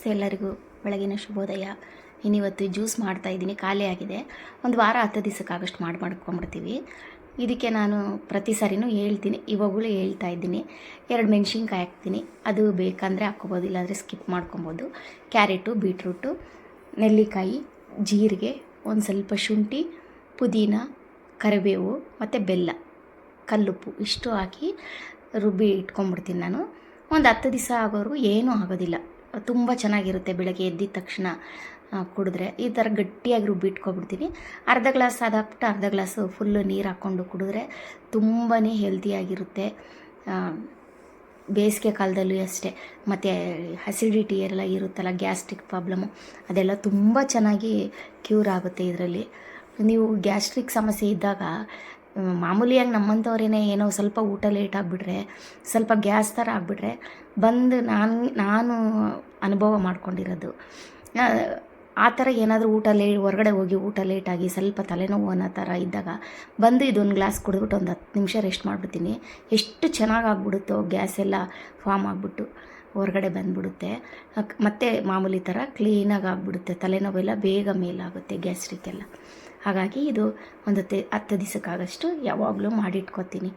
ನಮಸ್ತೆ ಎಲ್ಲರಿಗೂ, ಬೆಳಗಿನ ಶುಭೋದಯ. ಇನ್ನಿವತ್ತು ಜ್ಯೂಸ್ ಮಾಡ್ತಾಯಿದ್ದೀನಿ, ಖಾಲಿ ಆಗಿದೆ. ಒಂದು ವಾರ 10 ದಿವಸಕ್ಕಾಗಷ್ಟು ಮಾಡ್ಕೊಂಬಿಡ್ತೀವಿ. ಇದಕ್ಕೆ ನಾನು ಪ್ರತಿ ಸಾರಿನೂ ಹೇಳ್ತೀನಿ, ಇವಾಗಲೂ ಹೇಳ್ತಾ ಇದ್ದೀನಿ. 2 ಮೆಣಸಿನ್ಕಾಯಿ ಹಾಕ್ತೀನಿ, ಅದು ಬೇಕಂದರೆ ಹಾಕ್ಕೊಬೋದು, ಇಲ್ಲಾಂದರೆ ಸ್ಕಿಪ್ ಮಾಡ್ಕೊಬೋದು. ಕ್ಯಾರೆಟು, ಬೀಟ್ರೂಟು, ನೆಲ್ಲಿಕಾಯಿ, ಜೀರಿಗೆ, ಒಂದು ಸ್ವಲ್ಪ ಶುಂಠಿ, ಪುದೀನ, ಕರಿಬೇವು ಮತ್ತು ಬೆಲ್ಲ, ಕಲ್ಲುಪ್ಪು ಇಷ್ಟು ಹಾಕಿ ರುಬ್ಬಿ ಇಟ್ಕೊಂಡ್ಬಿಡ್ತೀನಿ ನಾನು. ಒಂದು 10 ದಿವಸ ಆಗೋವರೆಗೂ ಏನೂ ಆಗೋದಿಲ್ಲ, ತುಂಬ ಚೆನ್ನಾಗಿರುತ್ತೆ. ಬೆಳಗ್ಗೆ ಎದ್ದಿದ ತಕ್ಷಣ ಕುಡಿದ್ರೆ ಈ ಥರ ಗಟ್ಟಿಯಾಗಿ ರುಬ್ಬಿಟ್ಕೊಬಿಡ್ತೀನಿ. ಅರ್ಧ ಗ್ಲಾಸ್ ಅದಾಕ್ಬಿಟ್ಟು ಅರ್ಧ ಗ್ಲಾಸು ಫುಲ್ಲು ನೀರು ಹಾಕ್ಕೊಂಡು ಕುಡಿದ್ರೆ ತುಂಬಾ ಹೆಲ್ತಿಯಾಗಿರುತ್ತೆ. ಬೇಸಿಗೆ ಕಾಲದಲ್ಲೂ ಅಷ್ಟೇ. ಮತ್ತು ಅಸಿಡಿಟಿ ಎಲ್ಲ ಇರುತ್ತಲ್ಲ, ಗ್ಯಾಸ್ಟ್ರಿಕ್ ಪ್ರಾಬ್ಲಮ್ಮು, ಅದೆಲ್ಲ ತುಂಬ ಚೆನ್ನಾಗಿ ಕ್ಯೂರ್ ಆಗುತ್ತೆ ಇದರಲ್ಲಿ. ನೀವು ಗ್ಯಾಸ್ಟ್ರಿಕ್ ಸಮಸ್ಯೆ ಇದ್ದಾಗ ಮಾಮೂಲಿಯಾಗಿ ನಮ್ಮಂಥವ್ರೇನೆ ಏನೋ ಸ್ವಲ್ಪ ಊಟ ಲೇಟ್ ಆಗಿಬಿಟ್ರೆ, ಸ್ವಲ್ಪ ಗ್ಯಾಸ್ ಥರ ಆಗಿಬಿಟ್ರೆ ಬಂದು ನಾನು ಅನುಭವ ಮಾಡ್ಕೊಂಡಿರೋದು. ಆ ಥರ ಏನಾದರೂ ಹೊರಗಡೆ ಹೋಗಿ ಊಟ ಲೇಟಾಗಿ ಸ್ವಲ್ಪ ತಲೆನೋವು ಅನ್ನೋ ಥರ ಇದ್ದಾಗ ಬಂದು ಇದೊಂದು ಗ್ಲಾಸ್ ಕುಡಿದ್ಬಿಟ್ಟು ಒಂದು 10 ನಿಮಿಷ ರೆಸ್ಟ್ ಮಾಡಿಬಿಡ್ತೀನಿ. ಎಷ್ಟು ಚೆನ್ನಾಗಿ ಆಗ್ಬಿಡುತ್ತೋ, ಗ್ಯಾಸ್ ಎಲ್ಲ ಫಾರ್ಮ್ ಆಗಿಬಿಟ್ಟು ಹೊರಗಡೆ ಬಂದುಬಿಡುತ್ತೆ. ಮತ್ತು ಮಾಮೂಲಿ ಥರ ಕ್ಲೀನಾಗಿ ಆಗಿಬಿಡುತ್ತೆ. ತಲೆನೋವೆಲ್ಲ ಬೇಗ ಮೇಲಾಗುತ್ತೆ, ಗ್ಯಾಸ್ಟ್ರಿಕ್ ಎಲ್ಲ. ಹಾಗಾಗಿ ಇದು ಒಂದು 10 ದಿವಸಕ್ಕಾಗಷ್ಟು ಯಾವಾಗಲೂ ಮಾಡಿಟ್ಕೊತೀನಿ.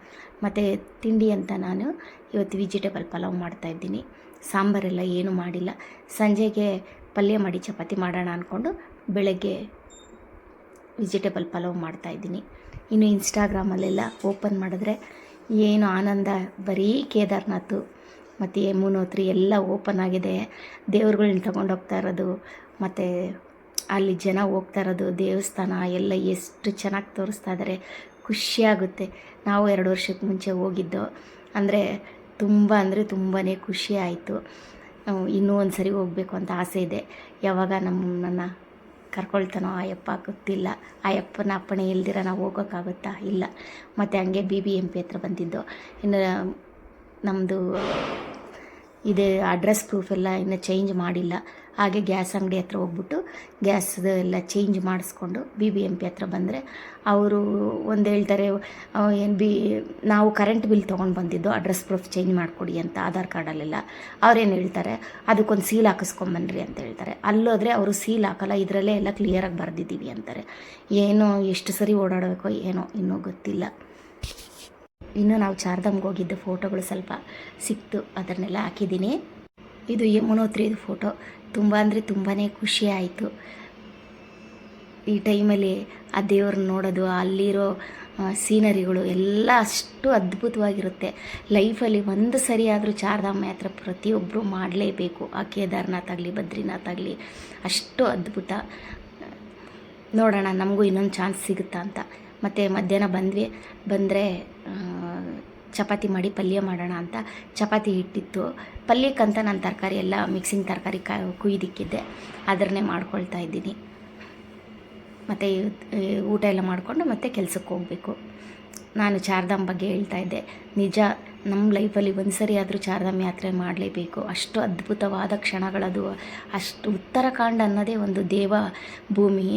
ಮತ್ತು ತಿಂಡಿ ಅಂತ ನಾನು ಇವತ್ತು ವೆಜಿಟೇಬಲ್ ಪಲಾವ್ ಮಾಡ್ತಾಯಿದ್ದೀನಿ. ಸಾಂಬಾರೆಲ್ಲ ಏನೂ ಮಾಡಿಲ್ಲ. ಸಂಜೆಗೆ ಪಲ್ಯ ಮಾಡಿ ಚಪಾತಿ ಮಾಡೋಣ ಅಂದ್ಕೊಂಡು ಬೆಳಗ್ಗೆ ವೆಜಿಟೇಬಲ್ ಪಲಾವ್ ಮಾಡ್ತಾಯಿದ್ದೀನಿ. ಇನ್ನು ಇನ್ಸ್ಟಾಗ್ರಾಮಲ್ಲೆಲ್ಲ ಓಪನ್ ಮಾಡಿದ್ರೆ ಏನು ಆನಂದ, ಬರೀ ಕೇದಾರ್ನಾಥ್ ಮತ್ತು ಯಮುನೋತ್ರಿ ಎಲ್ಲ ಓಪನ್ ಆಗಿದೆ. ದೇವ್ರುಗಳನ್ನ ತಗೊಂಡೋಗ್ತಾ ಇರೋದು, ಮತ್ತು ಅಲ್ಲಿ ಜನ ಹೋಗ್ತಾ ಇರೋದು, ದೇವಸ್ಥಾನ ಎಲ್ಲ ಎಷ್ಟು ಚೆನ್ನಾಗಿ ತೋರಿಸ್ತಾ ಇದ್ದಾರೆ. ಖುಷಿಯಾಗುತ್ತೆ. ನಾವು 2 ವರ್ಷಕ್ಕೆ ಮುಂಚೆ ಹೋಗಿದ್ದು, ಅಂದರೆ ತುಂಬಾ ಖುಷಿ ಆಯಿತು. ಇನ್ನೂ ಒಂದು ಸರಿ ಹೋಗಬೇಕು ಅಂತ ಆಸೆ ಇದೆ. ಯಾವಾಗ ನಮ್ಮನ್ನು ಕರ್ಕೊಳ್ತಾನೋ ಆಯಪ್ಪ ಗೊತ್ತಿಲ್ಲ. ಆಯಪ್ಪನ ಅಪ್ಪಣೆ ಇಲ್ದಿರ ನಾವು ಹೋಗೋಕ್ಕಾಗುತ್ತಾ? ಇಲ್ಲ. ಮತ್ತು ಹಂಗೆ BBMP ಹತ್ರ ಬಂದಿದ್ದು. ಇನ್ನು ನಮ್ಮದು ಇದೇ ಅಡ್ರೆಸ್ ಪ್ರೂಫ್ ಎಲ್ಲ ಇನ್ನೂ ಚೇಂಜ್ ಮಾಡಿಲ್ಲ. ಹಾಗೆ ಗ್ಯಾಸ್ ಅಂಗಡಿ ಹತ್ರ ಹೋಗ್ಬಿಟ್ಟು ಗ್ಯಾಸ್ದು ಎಲ್ಲ ಚೇಂಜ್ ಮಾಡಿಸ್ಕೊಂಡು BBMP ಹತ್ರ ಬಂದರೆ ಅವರು ಒಂದು ಹೇಳ್ತಾರೆ, ನಾವು ಕರೆಂಟ್ ಬಿಲ್ ತೊಗೊಂಡು ಬಂದಿದ್ದು, ಅಡ್ರೆಸ್ ಪ್ರೂಫ್ ಚೇಂಜ್ ಮಾಡಿಕೊಡಿ ಅಂತ ಆಧಾರ್ ಕಾರ್ಡಲ್ಲೆಲ್ಲ. ಅವ್ರೇನು ಹೇಳ್ತಾರೆ, ಅದಕ್ಕೊಂದು ಸೀಲ್ ಹಾಕಿಸ್ಕೊಂಬನ್ರಿ ಅಂತ ಹೇಳ್ತಾರೆ. ಅಲ್ಲೋದ್ರೆ ಅವರು ಸೀಲ್ ಹಾಕಲ್ಲ, ಇದರಲ್ಲೇ ಎಲ್ಲ ಕ್ಲಿಯರಾಗಿ ಬರೆದಿದ್ದೀವಿ ಅಂತಾರೆ. ಏನೋ ಎಷ್ಟು ಸರಿ ಓಡಾಡಬೇಕೋ ಏನೋ ಇನ್ನೂ ಗೊತ್ತಿಲ್ಲ. ಇನ್ನು ನಾವು ಚಾರ್ಧಾಮ್ಗೆ ಹೋಗಿದ್ದು ಫೋಟೋಗಳು ಸ್ವಲ್ಪ ಸಿಕ್ತು, ಅದನ್ನೆಲ್ಲ ಹಾಕಿದ್ದೀನಿ. ಇದು ಯಮುನೋತ್ರಿದು ಫೋಟೋ. ತುಂಬ ಅಂದರೆ ತುಂಬಾ ಖುಷಿ ಆಯಿತು. ಈ ಟೈಮಲ್ಲಿ ಆ ದೇವ್ರನ್ನ ನೋಡೋದು, ಅಲ್ಲಿರೋ ಸೀನರಿಗಳು ಎಲ್ಲ ಅಷ್ಟು ಅದ್ಭುತವಾಗಿರುತ್ತೆ. ಲೈಫಲ್ಲಿ ಒಂದು ಸರಿ ಆದರೂ ಚಾರ್ಧಾಮ ಯಾತ್ರೆ ಪ್ರತಿಯೊಬ್ಬರು ಮಾಡಲೇಬೇಕು. ಆ ಕೇದಾರ್ನಾಥ್ ಆಗಲಿ ಬದ್ರಿನಾಥ್ ಆಗಲಿ ಅಷ್ಟು ಅದ್ಭುತ. ನೋಡೋಣ ನಮಗೂ ಇನ್ನೊಂದು ಚಾನ್ಸ್ ಸಿಗುತ್ತಾ ಅಂತ. ಮತ್ತು ಮಧ್ಯಾಹ್ನ ಬಂದರೆ ಚಪಾತಿ ಮಾಡಿ ಪಲ್ಯ ಮಾಡೋಣ ಅಂತ. ಚಪಾತಿ ಹಿಟ್ಟಿತ್ತು, ಪಲ್ಯಕ್ಕಂತ ನಾನು ತರಕಾರಿ ಎಲ್ಲ ಮಿಕ್ಸಿಂಗ್ ತರಕಾರಿ ಕುಯ್ದಿಕ್ಕಿದ್ದೆ, ಅದನ್ನೇ ಮಾಡ್ಕೊಳ್ತಾ ಇದ್ದೀನಿ. ಮತ್ತು ಊಟ ಎಲ್ಲ ಮಾಡಿಕೊಂಡು ಮತ್ತೆ ಕೆಲಸಕ್ಕೆ ಹೋಗಬೇಕು. ನಾನು ಚಾರ್ಧಾಮ್ ಬಗ್ಗೆ ಹೇಳ್ತಾ ಇದ್ದೆ. ನಿಜ, ನಮ್ಮ ಲೈಫಲ್ಲಿ ಒಂದು ಸರಿ ಆದರೂ ಚಾರ್ಧಾಮ್ ಯಾತ್ರೆ ಮಾಡಲೇಬೇಕು. ಅಷ್ಟು ಅದ್ಭುತವಾದ ಕ್ಷಣಗಳದು. ಅಷ್ಟು ಉತ್ತರಾಖಂಡ ಅನ್ನೋದೇ ಒಂದು ದೇವ ಭೂಮಿ.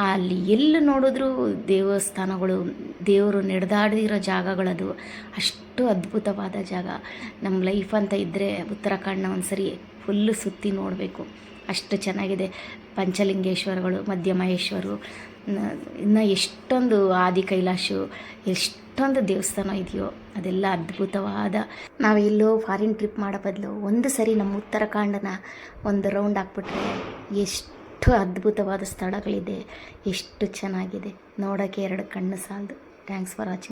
ಅಲ್ಲಿ ಎಲ್ಲಿ ನೋಡಿದ್ರೂ ದೇವಸ್ಥಾನಗಳು, ದೇವರು ನಡೆದಾಡಿರೋ ಜಾಗಗಳದು. ಅಷ್ಟು ಅದ್ಭುತವಾದ ಜಾಗ. ನಮ್ಮ ಲೈಫ್ ಅಂತ ಇದ್ದರೆ ಉತ್ತರಾಖಂಡನ ಒಂದು ಸರಿ ಫುಲ್ಲು ಸುತ್ತಿ ನೋಡಬೇಕು. ಅಷ್ಟು ಚೆನ್ನಾಗಿದೆ. ಪಂಚಲಿಂಗೇಶ್ವರಗಳು, ಮಧ್ಯಮಹೇಶ್ವರು, ಇನ್ನು ಎಷ್ಟೊಂದು ಆದಿ ಕೈಲಾಶು, ಎಷ್ಟೊಂದು ದೇವಸ್ಥಾನ ಇದೆಯೋ ಅದೆಲ್ಲ ಅದ್ಭುತವಾದ. ನಾವೆಲ್ಲೋ ಫಾರಿನ್ ಟ್ರಿಪ್ ಮಾಡೋ ಬದಲು ಒಂದು ಸರಿ ನಮ್ಮ ಉತ್ತರಾಖಂಡನ ಒಂದು ರೌಂಡ್ ಹಾಕ್ಬಿಟ್ರೆ ಎಷ್ಟು ಅದ್ಭುತವಾದ ಸ್ಥಳಗಳಿದೆ, ಎಷ್ಟು ಚೆನ್ನಾಗಿದೆ. ನೋಡೋಕ್ಕೆ 2 ಕಣ್ಣು ಸಾಲದು. Thanks for watching.